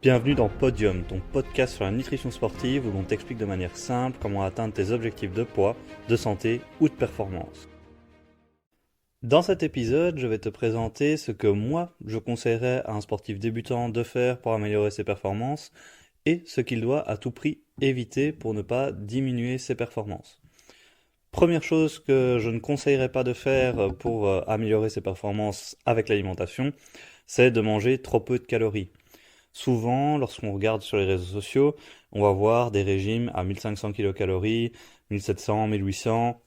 Bienvenue dans Podium, ton podcast sur la nutrition sportive où l'on t'explique de manière simple comment atteindre tes objectifs de poids, de santé ou de performance. Dans cet épisode, je vais te présenter ce que moi, je conseillerais à un sportif débutant de faire pour améliorer ses performances et ce qu'il doit à tout prix éviter pour ne pas diminuer ses performances. Première chose que je ne conseillerais pas de faire pour améliorer ses performances avec l'alimentation, c'est de manger trop peu de calories. Souvent, lorsqu'on regarde sur les réseaux sociaux, on va voir des régimes à 1500 kilocalories, 1700, 1800,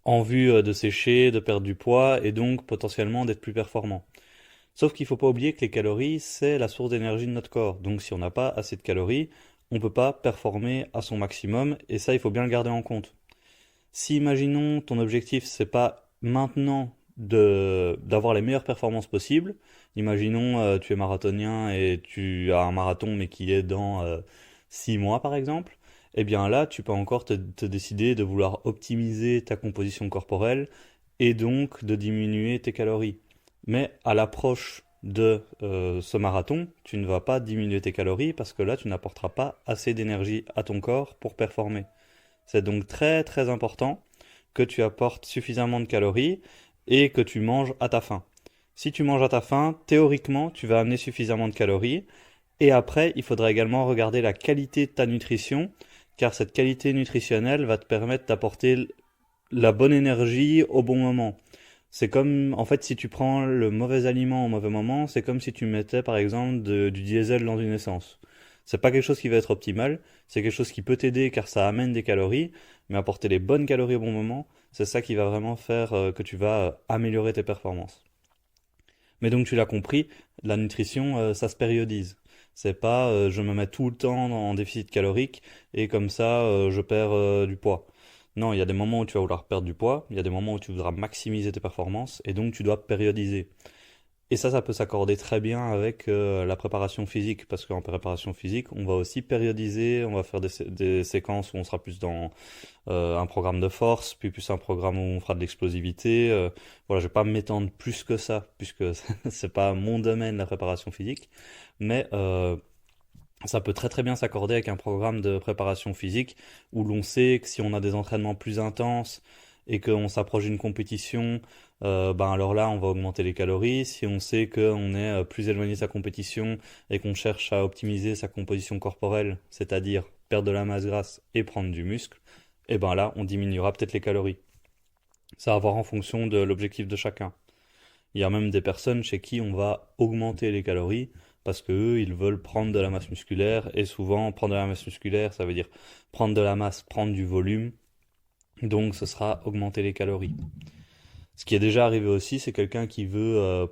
en vue de sécher, de perdre du poids et donc potentiellement d'être plus performant. Sauf qu'il ne faut pas oublier que les calories, c'est la source d'énergie de notre corps. Donc si on n'a pas assez de calories, on ne peut pas performer à son maximum et ça, il faut bien le garder en compte. Si, imaginons, ton objectif, c'est pas maintenant d'avoir les meilleures performances possibles, imaginons, tu es marathonien et tu as un marathon mais qui est dans 6 mois par exemple, eh bien là, tu peux encore te décider de vouloir optimiser ta composition corporelle et donc de diminuer tes calories. Mais à l'approche de ce marathon, tu ne vas pas diminuer tes calories parce que là, tu n'apporteras pas assez d'énergie à ton corps pour performer. C'est donc très très important que tu apportes suffisamment de calories et que tu manges à ta faim. Si tu manges à ta faim, théoriquement, tu vas amener suffisamment de calories. Et après, il faudra également regarder la qualité de ta nutrition, car cette qualité nutritionnelle va te permettre d'apporter la bonne énergie au bon moment. C'est comme, en fait, si tu prends le mauvais aliment au mauvais moment, c'est comme si tu mettais, par exemple, du diesel dans une essence. C'est pas quelque chose qui va être optimal, c'est quelque chose qui peut t'aider car ça amène des calories, mais apporter les bonnes calories au bon moment, c'est ça qui va vraiment faire que tu vas améliorer tes performances. Mais donc tu l'as compris, la nutrition, ça se périodise. C'est pas je me mets tout le temps en déficit calorique et comme ça je perds du poids. Non, il y a des moments où tu vas vouloir perdre du poids, il y a des moments où tu voudras maximiser tes performances et donc tu dois périodiser. Et ça peut s'accorder très bien avec la préparation physique, parce qu'en préparation physique, on va aussi périodiser, on va faire des séquences où on sera plus dans un programme de force, puis plus un programme où on fera de l'explosivité. Voilà, je vais pas m'étendre plus que ça, puisque c'est pas mon domaine, la préparation physique, mais ça peut très très bien s'accorder avec un programme de préparation physique où l'on sait que si on a des entraînements plus intenses et qu'on s'approche d'une compétition, ben alors là on va augmenter les calories. Si on sait qu'on est plus éloigné de sa compétition et qu'on cherche à optimiser sa composition corporelle, c'est-à-dire perdre de la masse grasse et prendre du muscle, et ben là on diminuera peut-être les calories. Ça va voir en fonction de l'objectif de chacun. Il y a même des personnes chez qui on va augmenter les calories parce que eux, ils veulent prendre de la masse musculaire et souvent prendre de la masse musculaire, ça veut dire prendre de la masse, prendre du volume. Donc ce sera augmenter les calories. Ce qui est déjà arrivé aussi, c'est quelqu'un qui veut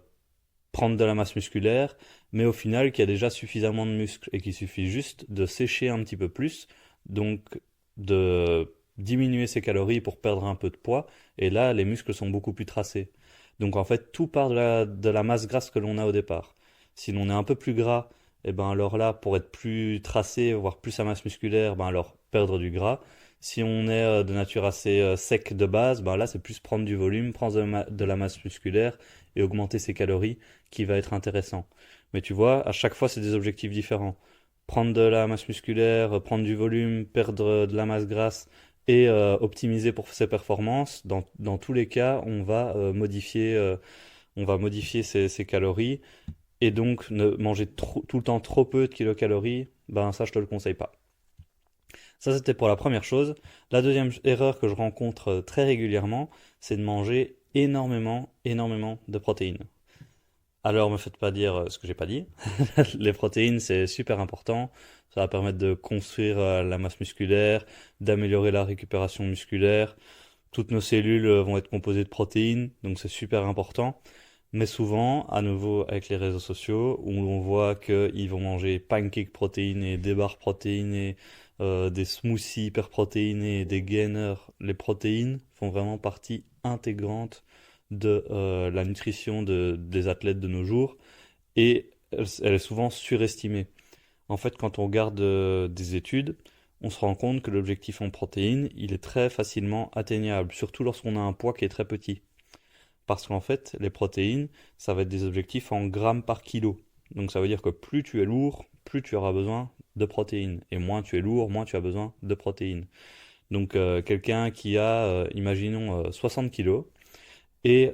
prendre de la masse musculaire, mais au final qui a déjà suffisamment de muscles et qu'il suffit juste de sécher un petit peu plus, donc de diminuer ses calories pour perdre un peu de poids, et là les muscles sont beaucoup plus tracés. Donc en fait tout part de la masse grasse que l'on a au départ. Si l'on est un peu plus gras, et ben alors là pour être plus tracé, voire plus sa masse musculaire, ben alors perdre du gras. Si on est de nature assez sec de base, ben là c'est plus prendre du volume, prendre de la masse musculaire et augmenter ses calories qui va être intéressant. Mais tu vois, à chaque fois, c'est des objectifs différents. Prendre de la masse musculaire, prendre du volume, perdre de la masse grasse et optimiser pour ses performances. Dans tous les cas, on va modifier ses calories et donc ne manger tout le temps trop peu de kilocalories, ben ça, je te le conseille pas. Ça, c'était pour la première chose. La deuxième erreur que je rencontre très régulièrement, c'est de manger énormément, énormément de protéines. Alors, me faites pas dire ce que j'ai pas dit. Les protéines, c'est super important. Ça va permettre de construire la masse musculaire, d'améliorer la récupération musculaire. Toutes nos cellules vont être composées de protéines, donc c'est super important. Mais souvent, à nouveau avec les réseaux sociaux, où on voit qu'ils vont manger pancakes protéinés, des barres protéinées, des smoothies hyper protéinés, des gainers. Les protéines font vraiment partie intégrante de la nutrition des athlètes de nos jours et elle est souvent surestimée. En fait, quand on regarde des études, on se rend compte que l'objectif en protéines, il est très facilement atteignable, surtout lorsqu'on a un poids qui est très petit. Parce qu'en fait, les protéines, ça va être des objectifs en grammes par kilo. Donc ça veut dire que plus tu es lourd, plus tu auras besoin de protéines. Et moins tu es lourd, moins tu as besoin de protéines. Donc quelqu'un qui a, imaginons, 60 kilos et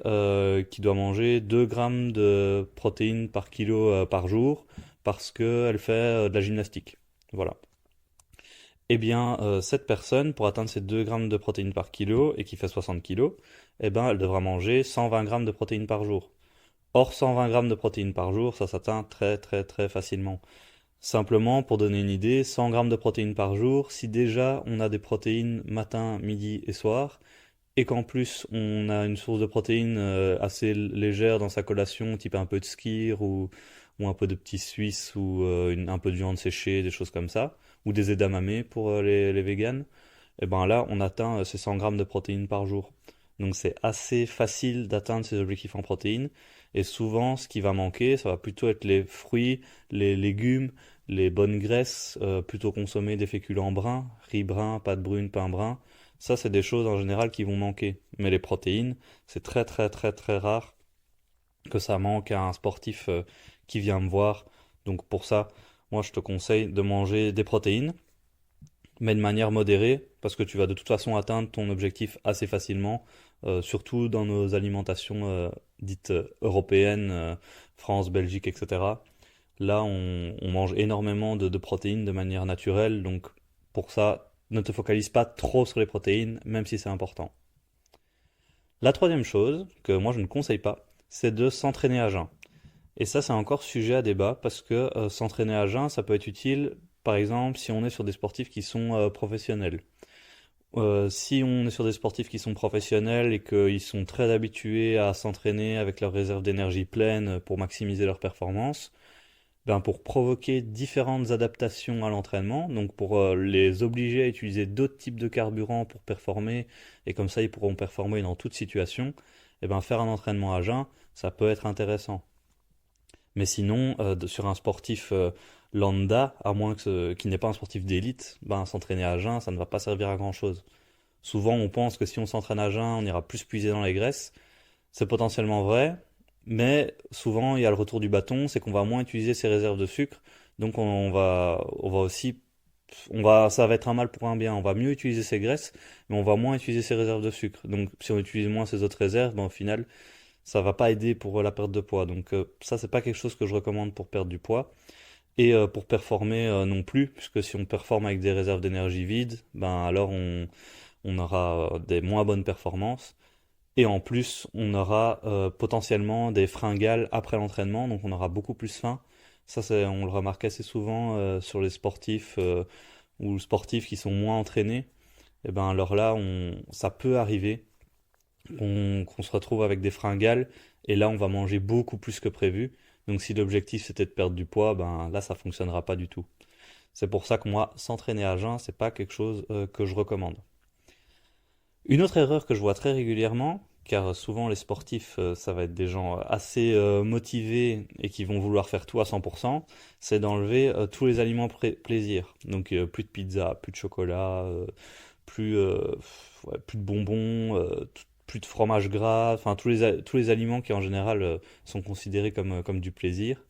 qui doit manger 2 grammes de protéines par kilo par jour parce qu'elle fait de la gymnastique. Voilà. Eh bien, cette personne, pour atteindre ces 2 grammes de protéines par kilo et qui fait 60 kilos, eh ben, elle devra manger 120 grammes de protéines par jour. Or, 120 grammes de protéines par jour, ça s'atteint très très très facilement. Simplement, pour donner une idée, 100 grammes de protéines par jour, si déjà on a des protéines matin, midi et soir, et qu'en plus on a une source de protéines assez légère dans sa collation, type un peu de skyr ou un peu de petits suisses ou un peu de viande séchée, des choses comme ça, ou des edamame pour les véganes, et ben là on atteint ces 100 grammes de protéines par jour. Donc c'est assez facile d'atteindre ces objectifs en protéines. Et souvent, ce qui va manquer, ça va plutôt être les fruits, les légumes, les bonnes graisses, plutôt consommer des féculents bruns, riz brun, pâtes brunes, pain brun. Ça, c'est des choses en général qui vont manquer. Mais les protéines, c'est très très très très rare que ça manque à un sportif qui vient me voir. Donc pour ça, moi je te conseille de manger des protéines, mais de manière modérée, parce que tu vas de toute façon atteindre ton objectif assez facilement, surtout dans nos alimentations dites européennes, France, Belgique, etc. Là, on mange énormément de protéines de manière naturelle, donc pour ça, ne te focalise pas trop sur les protéines, même si c'est important. La troisième chose, que moi je ne conseille pas, c'est de s'entraîner à jeun. Et ça, c'est encore sujet à débat, parce que s'entraîner à jeun, ça peut être utile, par exemple, si on est sur des sportifs qui sont professionnels. Si on est sur des sportifs qui sont professionnels et qu'ils sont très habitués à s'entraîner avec leurs réserves d'énergie pleines pour maximiser leur performance, ben pour provoquer différentes adaptations à l'entraînement, donc pour les obliger à utiliser d'autres types de carburants pour performer, et comme ça ils pourront performer dans toute situation, et ben faire un entraînement à jeun, ça peut être intéressant. Mais sinon, sur un sportif lambda, à moins qu'il n'ait pas un sportif d'élite, ben s'entraîner à jeun, ça ne va pas servir à grand-chose. Souvent, on pense que si on s'entraîne à jeun, on ira plus puiser dans les graisses. C'est potentiellement vrai, mais souvent, il y a le retour du bâton, c'est qu'on va moins utiliser ses réserves de sucre, donc on va aussi, ça va être un mal pour un bien. On va mieux utiliser ses graisses, mais on va moins utiliser ses réserves de sucre. Donc, si on utilise moins ses autres réserves, ben, au final, ça va pas aider pour la perte de poids. Donc, ça, c'est pas quelque chose que je recommande pour perdre du poids. Et pour performer non plus, puisque si on performe avec des réserves d'énergie vides, ben alors on aura des moins bonnes performances. Et en plus, on aura potentiellement des fringales après l'entraînement, donc on aura beaucoup plus faim. Ça, on le remarque assez souvent sur les sportifs ou sportifs qui sont moins entraînés. Et ben alors là, ça peut arriver qu'on se retrouve avec des fringales, et là, on va manger beaucoup plus que prévu. Donc si l'objectif c'était de perdre du poids, ben là, ça fonctionnera pas du tout. C'est pour ça que moi, s'entraîner à jeun, c'est pas quelque chose que je recommande. Une autre erreur que je vois très régulièrement, car souvent les sportifs, ça va être des gens assez motivés et qui vont vouloir faire tout à 100%, c'est d'enlever tous les aliments plaisir. Donc plus de pizza, plus de chocolat, plus de bonbons, plus de fromage gras, enfin tous les aliments qui en général sont considérés comme du plaisir.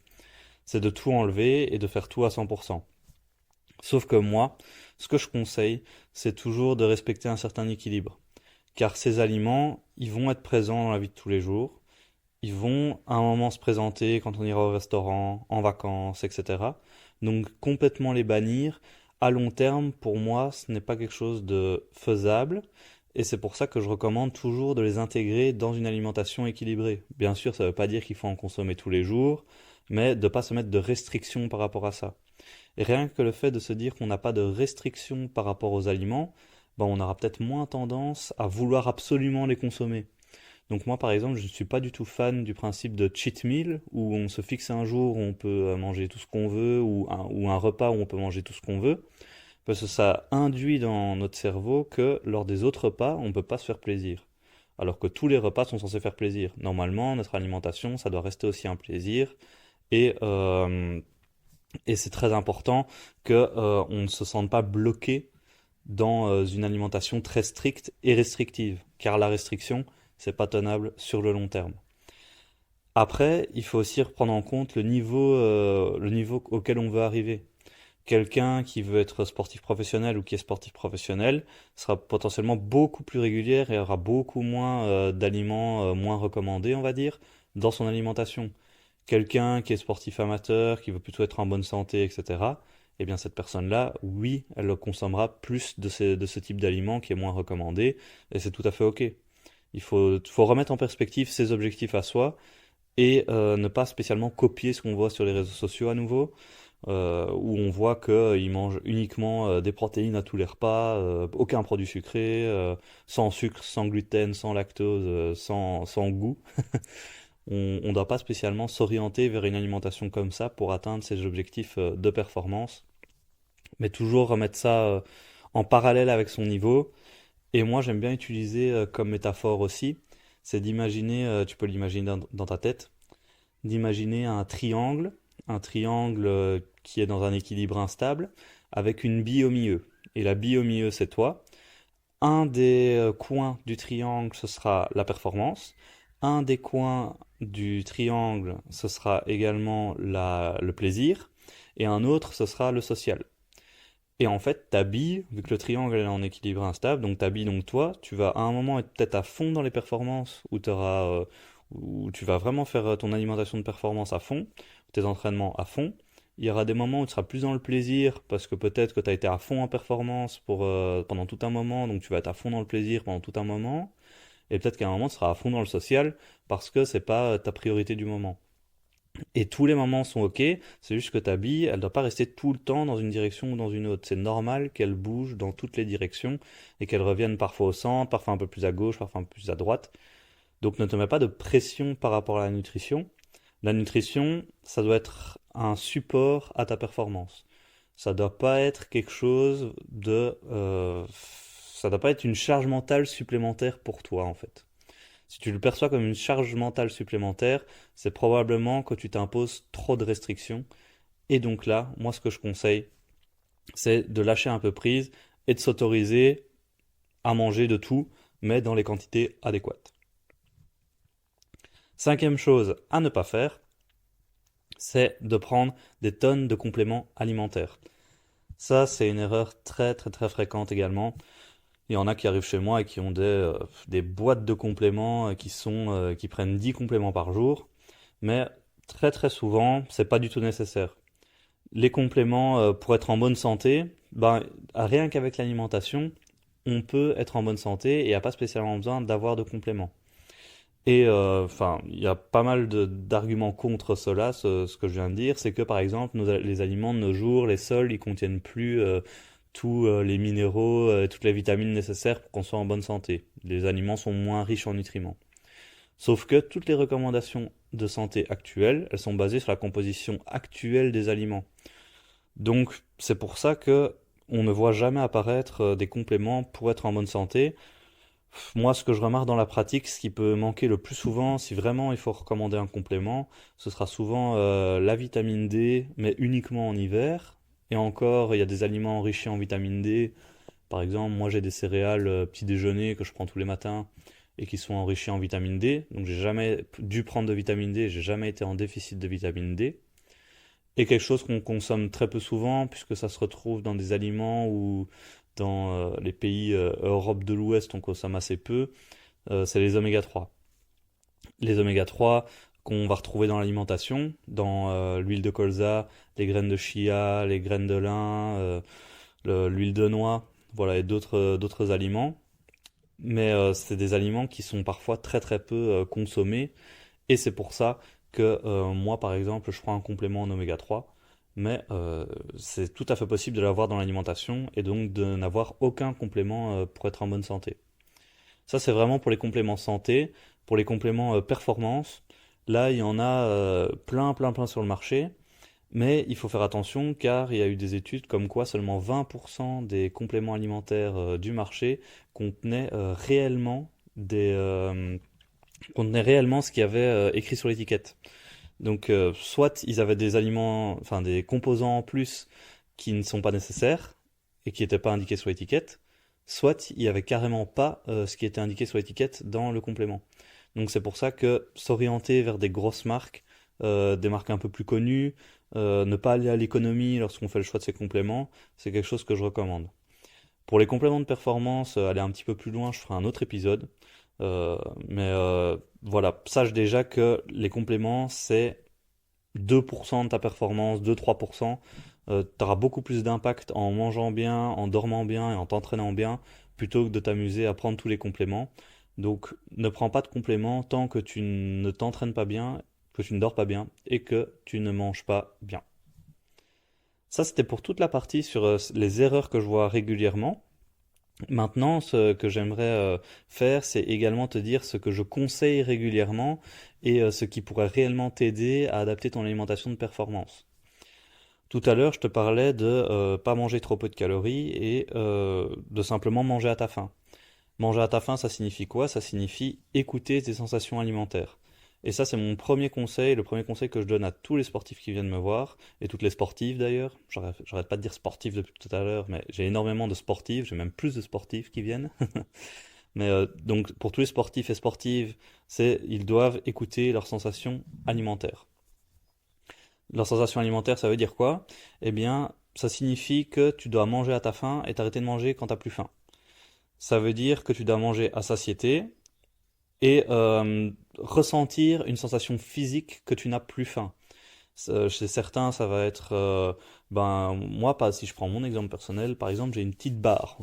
C'est de tout enlever et de faire tout à 100%. Sauf que moi, ce que je conseille, c'est toujours de respecter un certain équilibre. Car ces aliments, ils vont être présents dans la vie de tous les jours. Ils vont à un moment se présenter quand on ira au restaurant, en vacances, etc. Donc complètement les bannir, à long terme, pour moi, ce n'est pas quelque chose de faisable. Et c'est pour ça que je recommande toujours de les intégrer dans une alimentation équilibrée. Bien sûr, ça ne veut pas dire qu'il faut en consommer tous les jours, mais de ne pas se mettre de restrictions par rapport à ça. Et rien que le fait de se dire qu'on n'a pas de restrictions par rapport aux aliments, ben on aura peut-être moins tendance à vouloir absolument les consommer. Donc moi par exemple, je ne suis pas du tout fan du principe de cheat meal, où on se fixe un jour où on peut manger tout ce qu'on veut, ou un repas où on peut manger tout ce qu'on veut, parce que ça induit dans notre cerveau que lors des autres repas, on ne peut pas se faire plaisir. Alors que tous les repas sont censés faire plaisir. Normalement, notre alimentation, ça doit rester aussi un plaisir, et, euh, et c'est très important que on ne se sente pas bloqué dans une alimentation très stricte et restrictive, car la restriction, c'est pas tenable sur le long terme. Après, il faut aussi reprendre en compte le niveau auquel on veut arriver. Quelqu'un qui veut être sportif professionnel ou qui est sportif professionnel sera potentiellement beaucoup plus régulière et aura beaucoup moins d'aliments moins recommandés, on va dire, dans son alimentation. Quelqu'un qui est sportif amateur, qui veut plutôt être en bonne santé, etc., eh bien cette personne-là, oui, elle consommera plus de ce type d'aliment qui est moins recommandé, et c'est tout à fait OK. Faut remettre en perspective ses objectifs à soi et ne pas spécialement copier ce qu'on voit sur les réseaux sociaux à nouveau, où on voit qu'ils mangent uniquement des protéines à tous les repas, aucun produit sucré, sans sucre, sans gluten, sans lactose, sans goût. On ne doit pas spécialement s'orienter vers une alimentation comme ça pour atteindre ses objectifs de performance, mais toujours remettre ça en parallèle avec son niveau. Et moi, j'aime bien utiliser comme métaphore aussi, c'est d'imaginer, tu peux l'imaginer dans ta tête, d'imaginer un triangle qui est dans un équilibre instable, avec une bille au milieu. Et la bille au milieu, c'est toi. Un des coins du triangle, ce sera la performance. Un des coins du triangle, ce sera également le plaisir. Et un autre, ce sera le social. Et en fait, ta bille, vu que le triangle est en équilibre instable, donc ta bille, donc toi, tu vas à un moment être peut-être à fond dans les performances, où tu vas vraiment faire ton alimentation de performance à fond, tes entraînements à fond. Il y aura des moments où tu seras plus dans le plaisir, parce que peut-être que tu as été à fond en performance pendant tout un moment, donc tu vas être à fond dans le plaisir pendant tout un moment. Et peut-être qu'à un moment, tu seras à fond dans le social, parce que c'est pas ta priorité du moment. Et tous les moments sont ok, c'est juste que ta bille, elle ne doit pas rester tout le temps dans une direction ou dans une autre. C'est normal qu'elle bouge dans toutes les directions et qu'elle revienne parfois au centre, parfois un peu plus à gauche, parfois un peu plus à droite. Donc ne te mets pas de pression par rapport à la nutrition. La nutrition, ça doit être un support à ta performance. Ça doit pas être quelque chose ça doit pas être une charge mentale supplémentaire pour toi en fait. Si tu le perçois comme une charge mentale supplémentaire, c'est probablement que tu t'imposes trop de restrictions. Et donc là, moi ce que je conseille, c'est de lâcher un peu prise et de s'autoriser à manger de tout, mais dans les quantités adéquates. Cinquième chose à ne pas faire, c'est de prendre des tonnes de compléments alimentaires. Ça, c'est une erreur très très très fréquente également. Il y en a qui arrivent chez moi et qui ont des boîtes de compléments qui prennent 10 compléments par jour, mais très très souvent, c'est pas du tout nécessaire. Les compléments pour être en bonne santé, ben, rien qu'avec l'alimentation, on peut être en bonne santé et il n'y a pas spécialement besoin d'avoir de compléments. Et enfin, il y a pas mal d'arguments contre cela, ce que je viens de dire, c'est que par exemple, les aliments de nos jours, les sols, ils contiennent plus tous les minéraux, toutes les vitamines nécessaires pour qu'on soit en bonne santé. Les aliments sont moins riches en nutriments. Sauf que toutes les recommandations de santé actuelles, elles sont basées sur la composition actuelle des aliments. Donc, c'est pour ça que on ne voit jamais apparaître des compléments pour être en bonne santé. Moi, ce que je remarque dans la pratique, ce qui peut manquer le plus souvent, si vraiment il faut recommander un complément, ce sera souvent la vitamine D, mais uniquement en hiver. Et encore, il y a des aliments enrichis en vitamine D. Par exemple, moi j'ai des céréales petit déjeuner que je prends tous les matins et qui sont enrichis en vitamine D. Donc j'ai jamais dû prendre de vitamine D, j'ai jamais été en déficit de vitamine D. Et quelque chose qu'on consomme très peu souvent, puisque ça se retrouve dans des aliments ou dans les pays Europe de l'Ouest, on consomme assez peu, c'est les oméga 3. Les oméga 3 qu'on va retrouver dans l'alimentation, dans l'huile de colza, les graines de chia, les graines de lin, l'huile de noix, voilà, et d'autres aliments. Mais c'est des aliments qui sont parfois très très peu consommés, et c'est pour ça que moi, par exemple, je prends un complément en oméga 3, mais c'est tout à fait possible de l'avoir dans l'alimentation et donc de n'avoir aucun complément pour être en bonne santé. Ça, c'est vraiment pour les compléments santé. Pour les compléments performance, là, il y en a plein, plein, plein sur le marché. Mais il faut faire attention car il y a eu des études comme quoi seulement 20% des compléments alimentaires du marché contenaient contenaient réellement ce qu'il y avait écrit sur l'étiquette. Donc, soit ils avaient des aliments, enfin des composants en plus qui ne sont pas nécessaires et qui n'étaient pas indiqués sur l'étiquette, soit il n'y avait carrément pas ce qui était indiqué sur l'étiquette dans le complément. Donc c'est pour ça que s'orienter vers des grosses marques, des marques un peu plus connues, ne pas aller à l'économie lorsqu'on fait le choix de ces compléments, c'est quelque chose que je recommande. Pour les compléments de performance, aller un petit peu plus loin, je ferai un autre épisode. Voilà, sache déjà que les compléments, c'est 2% de ta performance, 2-3%. Tu auras beaucoup plus d'impact en mangeant bien, en dormant bien et en t'entraînant bien, plutôt que de t'amuser à prendre tous les compléments. Donc ne prends pas de compléments tant que tu ne t'entraînes pas bien, que tu ne dors pas bien et que tu ne manges pas bien. Ça, c'était pour toute la partie sur les erreurs que je vois régulièrement. Maintenant, ce que j'aimerais faire, c'est également te dire ce que je conseille régulièrement et ce qui pourrait réellement t'aider à adapter ton alimentation de performance. Tout à l'heure, je te parlais de pas manger trop peu de calories et de simplement manger à ta faim. Manger à ta faim, ça signifie quoi? Ça signifie écouter tes sensations alimentaires. Et ça, c'est mon premier conseil, le premier conseil que je donne à tous les sportifs qui viennent me voir, et toutes les sportives d'ailleurs. J'arrête pas de dire sportifs depuis tout à l'heure, mais j'ai énormément de sportifs, j'ai même plus de sportifs qui viennent. Mais donc, pour tous les sportifs et sportives, ils doivent écouter leurs sensations alimentaires. Leurs sensations alimentaires, ça veut dire quoi? Eh bien, ça signifie que tu dois manger à ta faim et t'arrêter de manger quand t'as plus faim. Ça veut dire que tu dois manger à satiété et ressentir une sensation physique que tu n'as plus faim. Chez certains, ça va être, moi, pas, si je prends mon exemple personnel, par exemple, j'ai une petite barre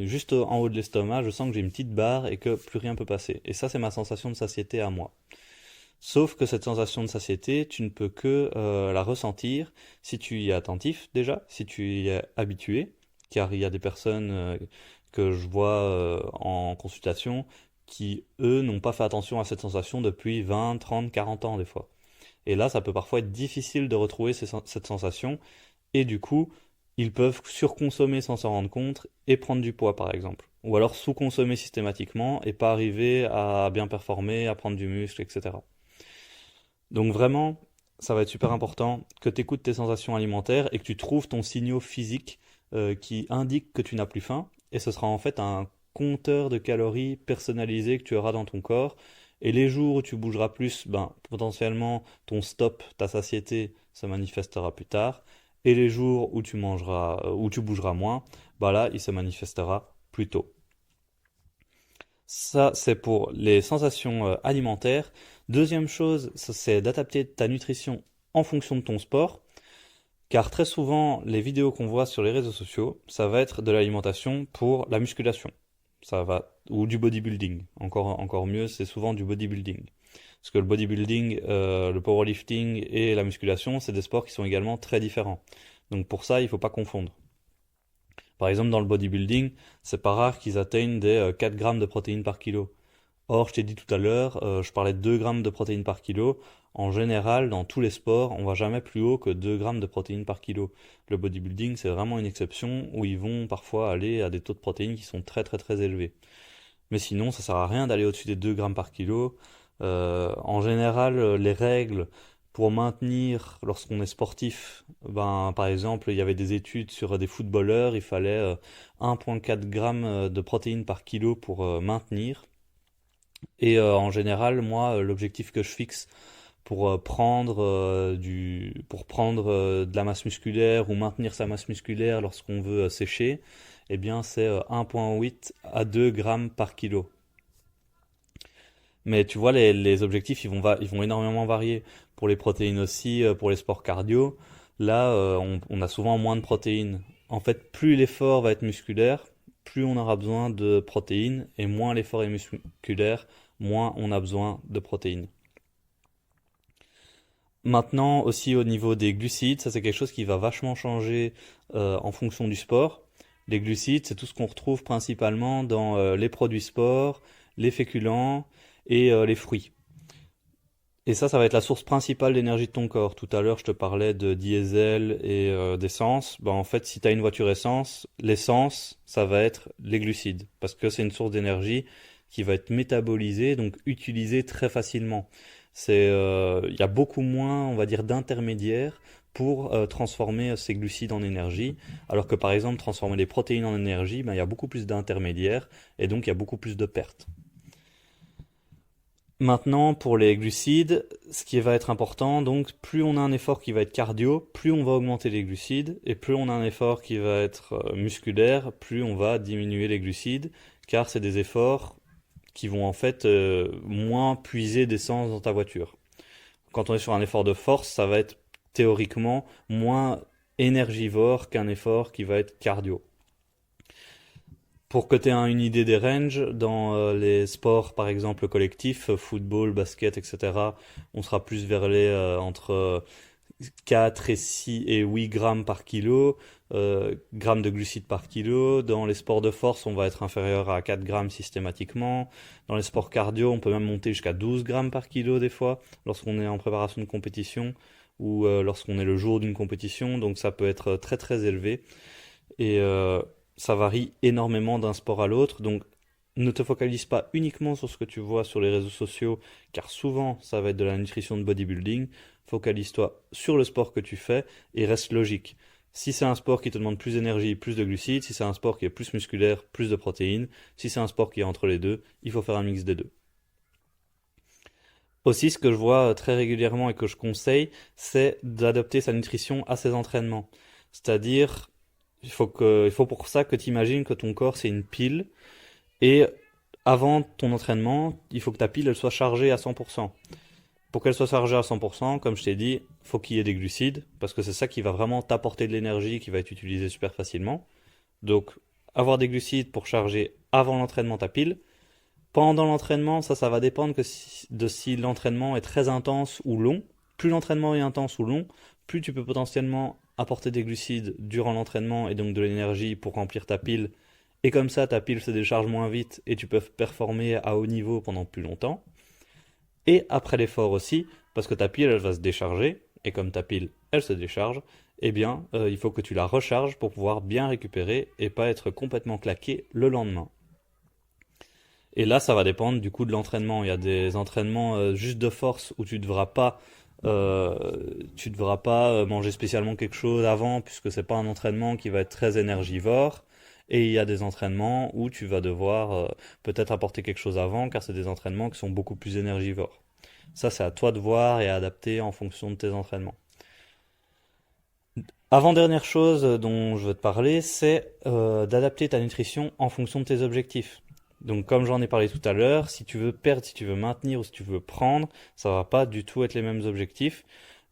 juste en haut de l'estomac, je sens que j'ai une petite barre et que plus rien peut passer. Et ça, c'est ma sensation de satiété à moi. Sauf que cette sensation de satiété, tu ne peux que la ressentir si tu y es attentif déjà, si tu y es habitué, car il y a des personnes que je vois en consultation qui, eux, n'ont pas fait attention à cette sensation depuis 20, 30, 40 ans des fois. Et là, ça peut parfois être difficile de retrouver cette sensation, et du coup, ils peuvent surconsommer sans s'en rendre compte et prendre du poids par exemple. Ou alors sous-consommer systématiquement et pas arriver à bien performer, à prendre du muscle, etc. Donc vraiment, ça va être super important que tu écoutes tes sensations alimentaires et que tu trouves ton signal physique qui indique que tu n'as plus faim. Et ce sera en fait un compteur de calories personnalisé que tu auras dans ton corps. Et les jours où tu bougeras plus, potentiellement ton stop, ta satiété se manifestera plus tard. Et les jours où tu mangeras, où tu bougeras moins, là, il se manifestera plus tôt. Ça, c'est pour les sensations alimentaires. Deuxième chose, c'est d'adapter ta nutrition en fonction de ton sport. Car très souvent, les vidéos qu'on voit sur les réseaux sociaux, ça va être de l'alimentation pour la musculation. Ou du bodybuilding. Encore mieux, c'est souvent du bodybuilding. Parce que le bodybuilding, le powerlifting et la musculation, c'est des sports qui sont également très différents. Donc pour ça, il ne faut pas confondre. Par exemple, dans le bodybuilding, c'est pas rare qu'ils atteignent des 4 grammes de protéines par kilo. Or, je t'ai dit tout à l'heure, je parlais de 2 grammes de protéines par kilo. En général, dans tous les sports, on va jamais plus haut que 2 grammes de protéines par kilo. Le bodybuilding, c'est vraiment une exception où ils vont parfois aller à des taux de protéines qui sont très très très élevés. Mais sinon, ça sert à rien d'aller au-dessus des 2 grammes par kilo. En général, les règles pour maintenir, lorsqu'on est sportif, par exemple, il y avait des études sur des footballeurs, il fallait 1,4 g de protéines par kilo pour maintenir. Et en général, moi, l'objectif que je fixe pour prendre de la masse musculaire ou maintenir sa masse musculaire lorsqu'on veut sécher, eh bien, c'est 1,8 à 2 grammes par kilo. Mais tu vois, les objectifs, ils vont énormément varier. Pour les protéines aussi, pour les sports cardio, là, on a souvent moins de protéines. En fait, plus l'effort va être musculaire, plus on aura besoin de protéines, et moins l'effort est musculaire, moins on a besoin de protéines. Maintenant, aussi au niveau des glucides, ça c'est quelque chose qui va vachement changer en fonction du sport. Les glucides, c'est tout ce qu'on retrouve principalement dans les produits sport, les féculents et les fruits. Et ça va être la source principale d'énergie de ton corps. Tout à l'heure, je te parlais de diesel et d'essence. En fait, si tu as une voiture essence, l'essence, ça va être les glucides. Parce que c'est une source d'énergie qui va être métabolisée, donc utilisée très facilement. Il y a beaucoup moins, on va dire, d'intermédiaires pour transformer ces glucides en énergie. Alors que par exemple, transformer les protéines en énergie, il y a beaucoup plus d'intermédiaires et donc il y a beaucoup plus de pertes. Maintenant, pour les glucides, ce qui va être important, donc plus on a un effort qui va être cardio, plus on va augmenter les glucides, et plus on a un effort qui va être musculaire, plus on va diminuer les glucides, car c'est des efforts qui vont en fait moins puiser d'essence dans ta voiture. Quand on est sur un effort de force, ça va être théoriquement moins énergivore qu'un effort qui va être cardio. Pour que tu aies une idée des ranges, dans les sports par exemple collectifs, football, basket, etc., on sera plus vers les entre 4 et 6 et 8 grammes par kilo, grammes de glucides par kilo. Dans les sports de force, on va être inférieur à 4 grammes systématiquement. Dans les sports cardio, on peut même monter jusqu'à 12 grammes par kilo des fois, lorsqu'on est en préparation de compétition ou lorsqu'on est le jour d'une compétition. Donc ça peut être très très élevé. Et ça varie énormément d'un sport à l'autre. Donc ne te focalise pas uniquement sur ce que tu vois sur les réseaux sociaux, car souvent ça va être de la nutrition de bodybuilding. Focalise-toi sur le sport que tu fais et reste logique. Si c'est un sport qui te demande plus d'énergie, plus de glucides, si c'est un sport qui est plus musculaire, plus de protéines, si c'est un sport qui est entre les deux, il faut faire un mix des deux. Aussi, ce que je vois très régulièrement et que je conseille, c'est d'adapter sa nutrition à ses entraînements. C'est-à-dire, il faut pour ça que tu imagines que ton corps c'est une pile et avant ton entraînement, il faut que ta pile elle soit chargée à 100%. Pour qu'elle soit chargée à 100%, comme je t'ai dit, faut qu'il y ait des glucides, parce que c'est ça qui va vraiment t'apporter de l'énergie qui va être utilisée super facilement. Donc, avoir des glucides pour charger avant l'entraînement ta pile. Pendant l'entraînement, ça va dépendre de si l'entraînement est très intense ou long. Plus l'entraînement est intense ou long, plus tu peux potentiellement apporter des glucides durant l'entraînement et donc de l'énergie pour remplir ta pile. Et comme ça, ta pile se décharge moins vite et tu peux performer à haut niveau pendant plus longtemps. Et après l'effort aussi, parce que ta pile, elle va se décharger, et comme ta pile, elle se décharge, eh bien, il faut que tu la recharges pour pouvoir bien récupérer et pas être complètement claqué le lendemain. Et là, ça va dépendre du coup de l'entraînement. Il y a des entraînements juste de force où tu devras pas manger spécialement quelque chose avant, puisque c'est pas un entraînement qui va être très énergivore. Et il y a des entraînements où tu vas devoir peut-être apporter quelque chose avant, car c'est des entraînements qui sont beaucoup plus énergivores. Ça, c'est à toi de voir et à adapter en fonction de tes entraînements. Avant-dernière chose dont je veux te parler, c'est d'adapter ta nutrition en fonction de tes objectifs. Donc comme j'en ai parlé tout à l'heure, si tu veux perdre, si tu veux maintenir ou si tu veux prendre, ça va pas du tout être les mêmes objectifs.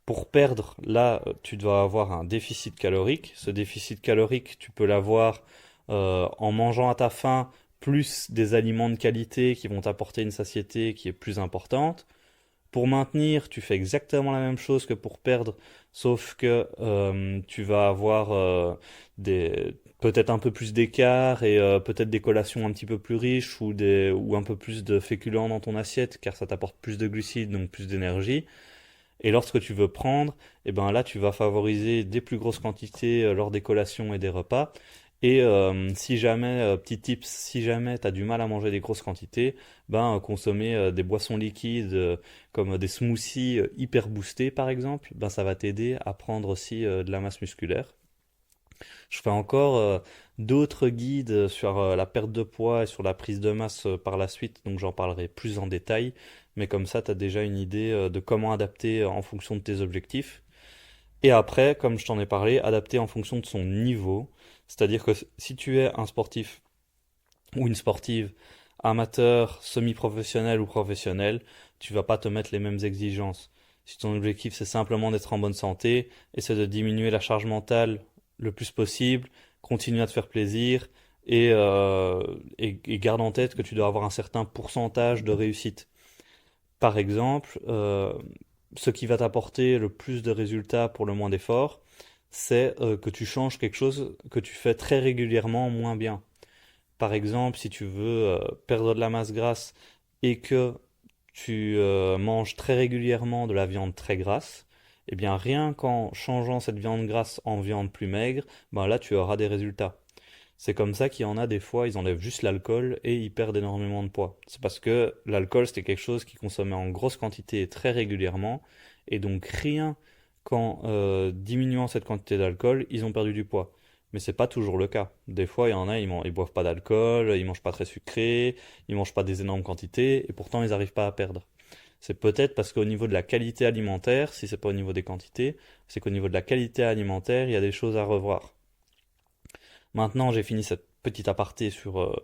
Pour perdre, là, tu dois avoir un déficit calorique. Ce déficit calorique, tu peux l'avoir en mangeant à ta faim, plus des aliments de qualité qui vont t'apporter une satiété qui est plus importante. Pour maintenir, tu fais exactement la même chose que pour perdre, sauf que tu vas avoir peut-être un peu plus d'écart et peut-être des collations un petit peu plus riches ou un peu plus de féculents dans ton assiette, car ça t'apporte plus de glucides, donc plus d'énergie. Et lorsque tu veux prendre, eh ben là, tu vas favoriser des plus grosses quantités lors des collations et des repas. Et si jamais, petit tips, si jamais tu as du mal à manger des grosses quantités, ben consommer des boissons liquides comme des smoothies hyper boostés par exemple, ben ça va t'aider à prendre aussi de la masse musculaire. Je fais encore d'autres guides sur la perte de poids et sur la prise de masse par la suite, donc j'en parlerai plus en détail. Mais comme ça, tu as déjà une idée de comment adapter en fonction de tes objectifs. Et après, comme je t'en ai parlé, adapter en fonction de son niveau. C'est-à-dire que si tu es un sportif ou une sportive amateur, semi-professionnel ou professionnel, tu vas pas te mettre les mêmes exigences. Si ton objectif c'est simplement d'être en bonne santé, essaie de diminuer la charge mentale le plus possible, continue à te faire plaisir et garde en tête que tu dois avoir un certain pourcentage de réussite. Par exemple, ce qui va t'apporter le plus de résultats pour le moins d'efforts, c'est que tu changes quelque chose que tu fais très régulièrement moins bien. Par exemple, si tu veux perdre de la masse grasse et que tu manges très régulièrement de la viande très grasse, eh bien rien qu'en changeant cette viande grasse en viande plus maigre, ben là tu auras des résultats. C'est comme ça qu'il y en a des fois, ils enlèvent juste l'alcool et ils perdent énormément de poids. C'est parce que l'alcool c'était quelque chose qu'ils consommaient en grosse quantité et très régulièrement, et donc rien qu'en diminuant cette quantité d'alcool, ils ont perdu du poids. Mais c'est pas toujours le cas. Des fois, il y en a, ils boivent pas d'alcool, ils mangent pas très sucré, ils mangent pas des énormes quantités, et pourtant ils n'arrivent pas à perdre. C'est peut-être parce qu'au niveau de la qualité alimentaire, si c'est pas au niveau des quantités, c'est qu'au niveau de la qualité alimentaire, il y a des choses à revoir. Maintenant, j'ai fini cette petite aparté sur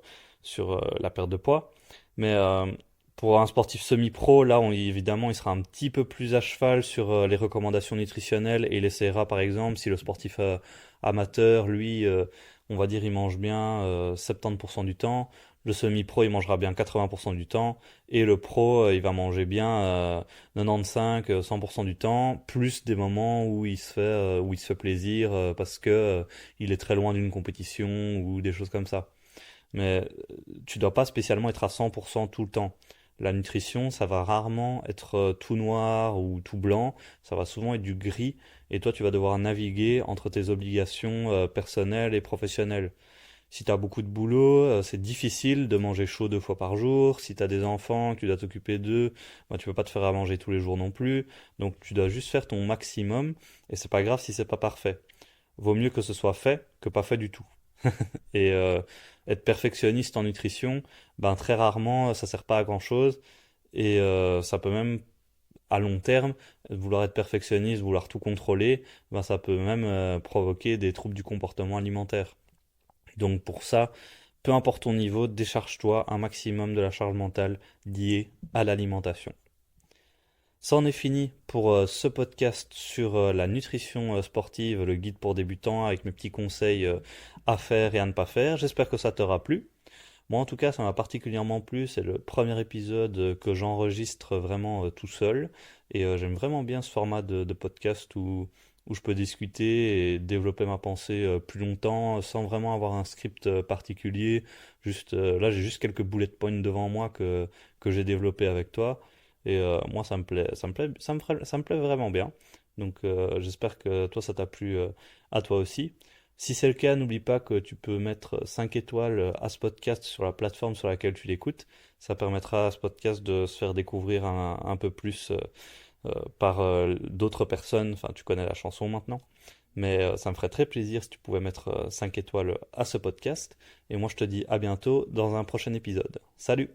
la perte de poids. Mais pour un sportif semi-pro, là, évidemment, il sera un petit peu plus à cheval sur les recommandations nutritionnelles et il essaiera, par exemple, si le sportif amateur, lui, on va dire, il mange bien 70% du temps, le semi-pro, il mangera bien 80% du temps, et le pro, il va manger bien 95-100% du temps, plus des moments où il se fait plaisir parce que il est très loin d'une compétition ou des choses comme ça. Mais tu dois pas spécialement être à 100% tout le temps. La nutrition, ça va rarement être tout noir ou tout blanc, ça va souvent être du gris, et toi tu vas devoir naviguer entre tes obligations personnelles et professionnelles. Si tu as beaucoup de boulot, c'est difficile de manger chaud 2 fois par jour. Si tu as des enfants, que tu dois t'occuper d'eux, bah, tu peux pas te faire à manger tous les jours non plus. Donc tu dois juste faire ton maximum, et c'est pas grave si c'est pas parfait. Vaut mieux que ce soit fait que pas fait du tout. Et être perfectionniste en nutrition, ben très rarement ça sert pas à grand chose et ça peut même à long terme vouloir être perfectionniste, vouloir tout contrôler, ben ça peut même provoquer des troubles du comportement alimentaire. Donc pour ça, peu importe ton niveau, décharge-toi un maximum de la charge mentale liée à l'alimentation. Ça en est fini pour ce podcast sur la nutrition sportive, le guide pour débutants avec mes petits conseils à faire et à ne pas faire. J'espère que ça t'aura plu. Moi en tout cas ça m'a particulièrement plu, c'est le premier épisode que j'enregistre vraiment tout seul et j'aime vraiment bien ce format de podcast où je peux discuter et développer ma pensée plus longtemps sans vraiment avoir un script particulier. Juste là j'ai juste quelques bullet points devant moi que j'ai développé avec toi. Et moi, ça me plaît, ça me plaît vraiment bien. Donc, j'espère que toi, ça t'a plu à toi aussi. Si c'est le cas, n'oublie pas que tu peux mettre 5 étoiles à ce podcast sur la plateforme sur laquelle tu l'écoutes. Ça permettra à ce podcast de se faire découvrir un peu plus par d'autres personnes. Enfin, tu connais la chanson maintenant. Mais ça me ferait très plaisir si tu pouvais mettre 5 étoiles à ce podcast. Et moi, je te dis à bientôt dans un prochain épisode. Salut!